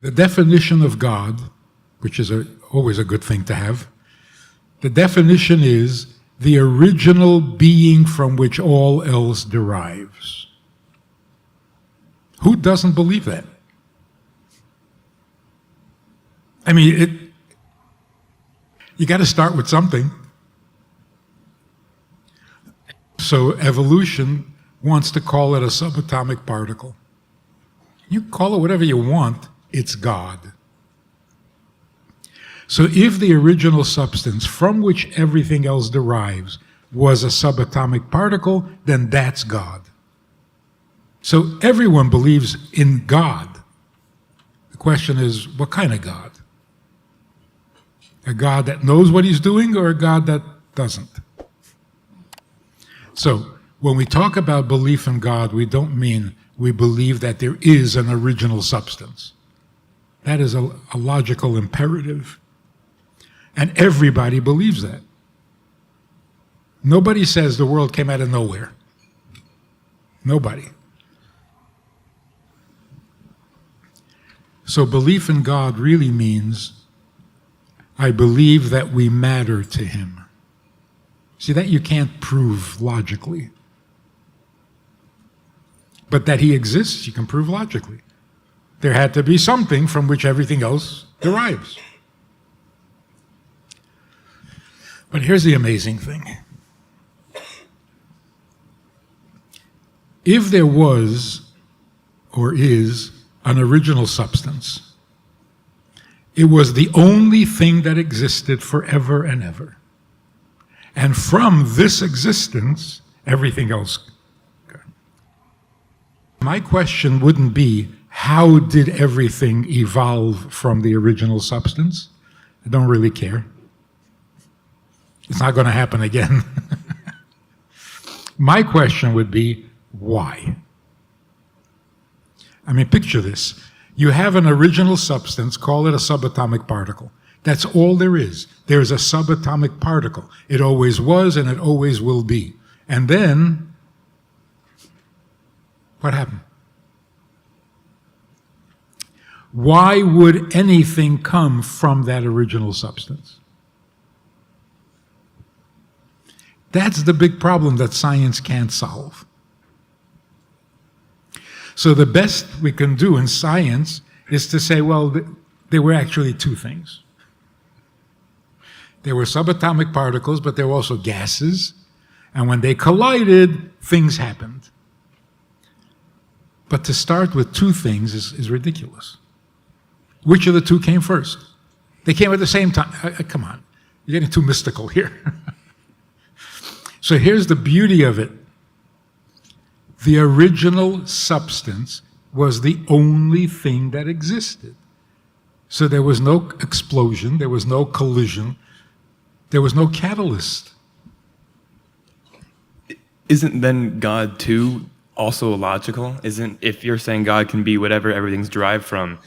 The definition of God, which is always a good thing to have, the definition is the original being from which all else derives. Who doesn't believe that? I mean, you got to start with something. So evolution wants to call it a subatomic particle. You call it whatever you want, it's God. So if the original substance from which everything else derives was a subatomic particle, then that's God. So everyone believes in God. The question is, what kind of God? A God that knows what he's doing or a God that doesn't? So when we talk about belief in God, we don't mean we believe that there is an original substance. That is a logical imperative. And everybody believes that. Nobody says the world came out of nowhere. Nobody. So belief in God really means I believe that we matter to him. See, that you can't prove logically. But that he exists, you can prove logically. There had to be something from which everything else derives. But here's the amazing thing. If there was, or is, an original substance, it was the only thing that existed forever and ever. And from this existence, everything else. My question wouldn't be, how did everything evolve from the original substance? I don't really care. It's not going to happen again. My question would be, why? I mean, picture this. You have an original substance, call it a subatomic particle. That's all there is. There's a subatomic particle. It always was and it always will be. And then, what happened? Why would anything come from that original substance? That's the big problem that science can't solve. So the best we can do in science is to say, well, there were actually two things. There were subatomic particles, but there were also gases. And when they collided, things happened. But to start with two things is ridiculous. Which of the two came first? They came at the same time. Come on, you're getting too mystical here. So here's the beauty of it. The original substance was the only thing that existed. So there was no explosion, there was no collision, there was no catalyst. Isn't then God too also illogical? If you're saying God can be whatever everything's derived from,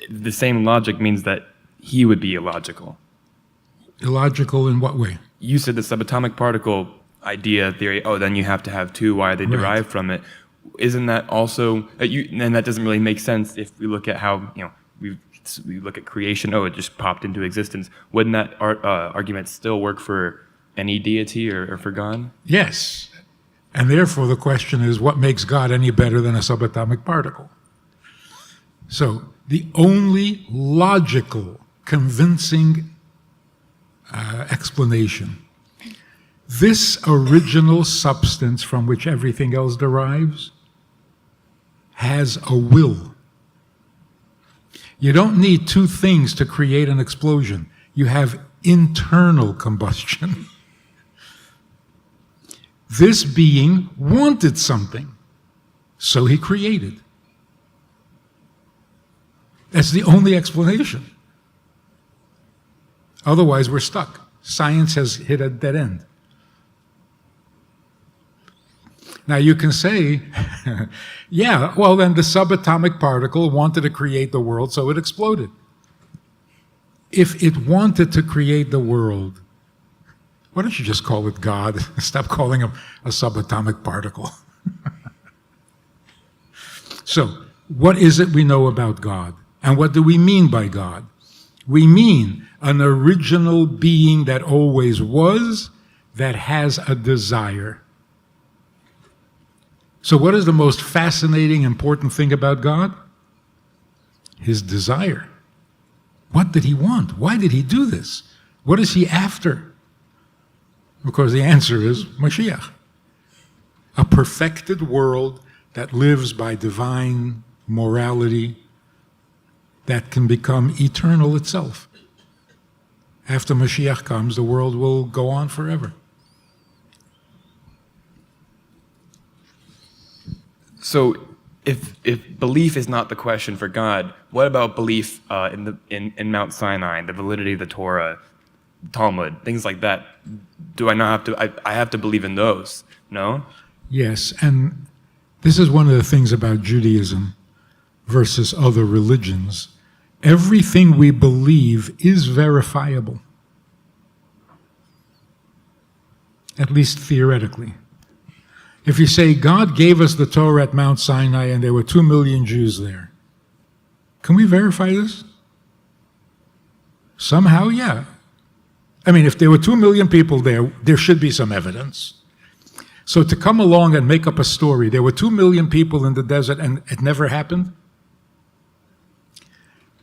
the same logic means that he would be illogical. Illogical in what way? You said the subatomic particle idea, theory, then you have to have two, why are they derived from it? Isn't that also, and that doesn't really make sense if we look at how, we look at creation, it just popped into existence. Wouldn't that argument still work for any deity or for God? Yes. And therefore the question is, what makes God any better than a subatomic particle? So the only logical, convincing explanation, this original substance from which everything else derives has a will. You don't need two things to create an explosion. You have internal combustion. This being wanted something, so he created. That's the only explanation. Otherwise, we're stuck. Science has hit a dead end. Now you can say, yeah, well then the subatomic particle wanted to create the world, so it exploded. If it wanted to create the world, why don't you just call it God? Stop calling him a subatomic particle. So, what is it we know about God? And what do we mean by God? We mean an original being that always was, that has a desire. So what is the most fascinating, important thing about God? His desire. What did he want? Why did he do this? What is he after? Of course, the answer is Mashiach. A perfected world that lives by divine morality that can become eternal itself. After Mashiach comes, the world will go on forever. So if belief is not the question for God, what about belief in Mount Sinai, the validity of the Torah, Talmud, things like that? Do I not have to, I have to believe in those, no? Yes, and this is one of the things about Judaism versus other religions. Everything we believe is verifiable, at least theoretically. If you say God gave us the Torah at Mount Sinai and there were 2 million Jews there, can we verify this? Somehow, yeah. I mean, if there were 2 million people there, there should be some evidence. So to come along and make up a story, there were 2 million people in the desert and it never happened?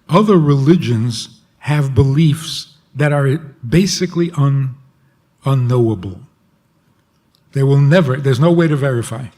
Other religions have beliefs that are basically unknowable. They will never, there's no way to verify.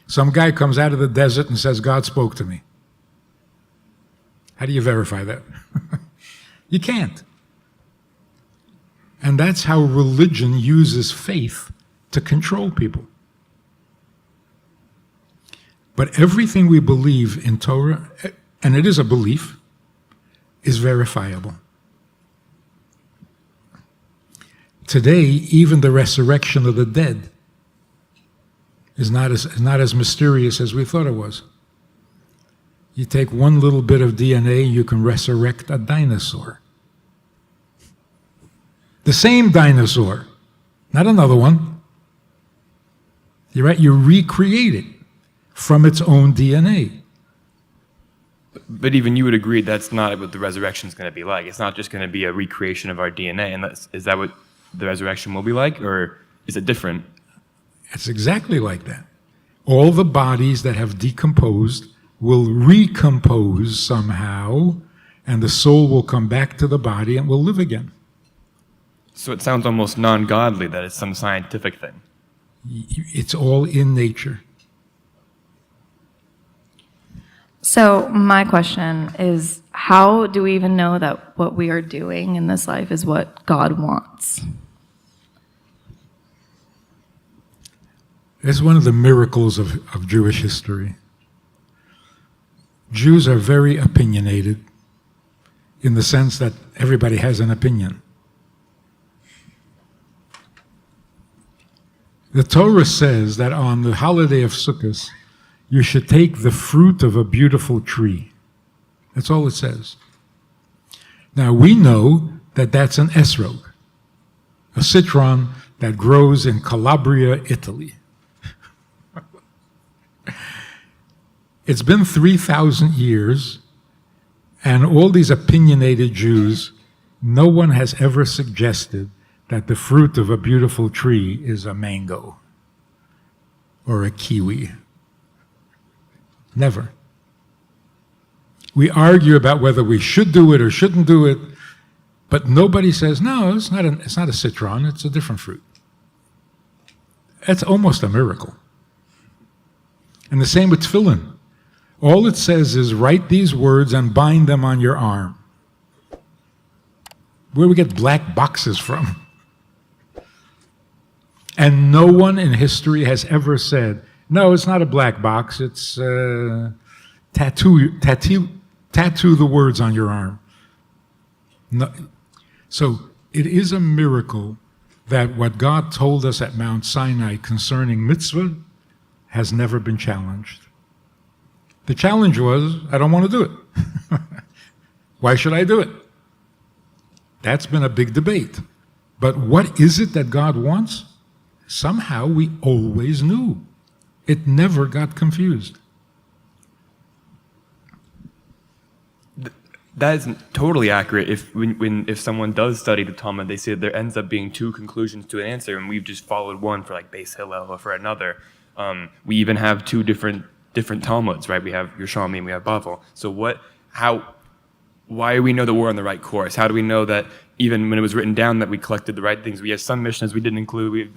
Some guy comes out of the desert and says, God spoke to me. How do you verify that? You can't. And that's how religion uses faith to control people. But everything we believe in Torah, and it is a belief, is verifiable. Today, even the resurrection of the dead is not as mysterious as we thought it was. You take one little bit of DNA, you can resurrect a dinosaur. The same dinosaur, not another one. You're right, you recreate it from its own DNA. But even you would agree that's not what the resurrection is going to be like. It's not just going to be a recreation of our DNA. And is that what the resurrection will be like, or is it different? It's exactly like that. All the bodies that have decomposed will recompose somehow, and the soul will come back to the body and will live again. So it sounds almost non-godly that it's some scientific thing. It's all in nature. So my question is, how do we even know that what we are doing in this life is what God wants? It's one of the miracles of Jewish history. Jews are very opinionated in the sense that everybody has an opinion. The Torah says that on the holiday of Sukkot, you should take the fruit of a beautiful tree. That's all it says. Now, we know that that's an esrog, a citron that grows in Calabria, Italy. It's been 3,000 years, and all these opinionated Jews, no one has ever suggested that the fruit of a beautiful tree is a mango or a kiwi. Never. We argue about whether we should do it or shouldn't do it, but nobody says, no, it's not a citron, it's a different fruit. That's almost a miracle. And the same with tefillin. All it says is write these words and bind them on your arm. Where do we get black boxes from? And no one in history has ever said, no, it's not a black box, it's tattoo the words on your arm. No. So it is a miracle that what God told us at Mount Sinai concerning mitzvah has never been challenged. The challenge was, I don't want to do it. Why should I do it? That's been a big debate. But what is it that God wants? Somehow we always knew. It never got confused. That is totally accurate. If someone does study the Talmud, they say there ends up being two conclusions to an answer, and we've just followed one for like Beis Hillel or for another. We even have two different Talmuds, right? We have Yerushalmi and we have Bavel. So why do we know that we're on the right course? How do we know that even when it was written down that we collected the right things? We have some Mishnahs we didn't include.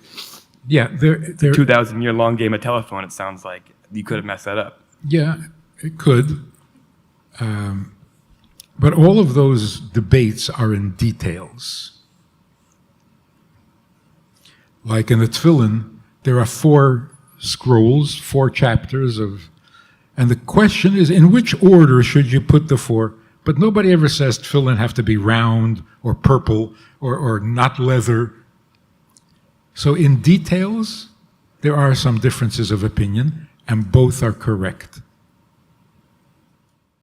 Yeah, they're 2,000-year long game of telephone. It sounds like you could have messed that up. Yeah, it could. But all of those debates are in details. Like in the Tefillin, there are 4 scrolls, 4 chapters of, and the question is, in which order should you put the 4? But nobody ever says Tefillin have to be round or purple or not leather. So in details, there are some differences of opinion, and both are correct.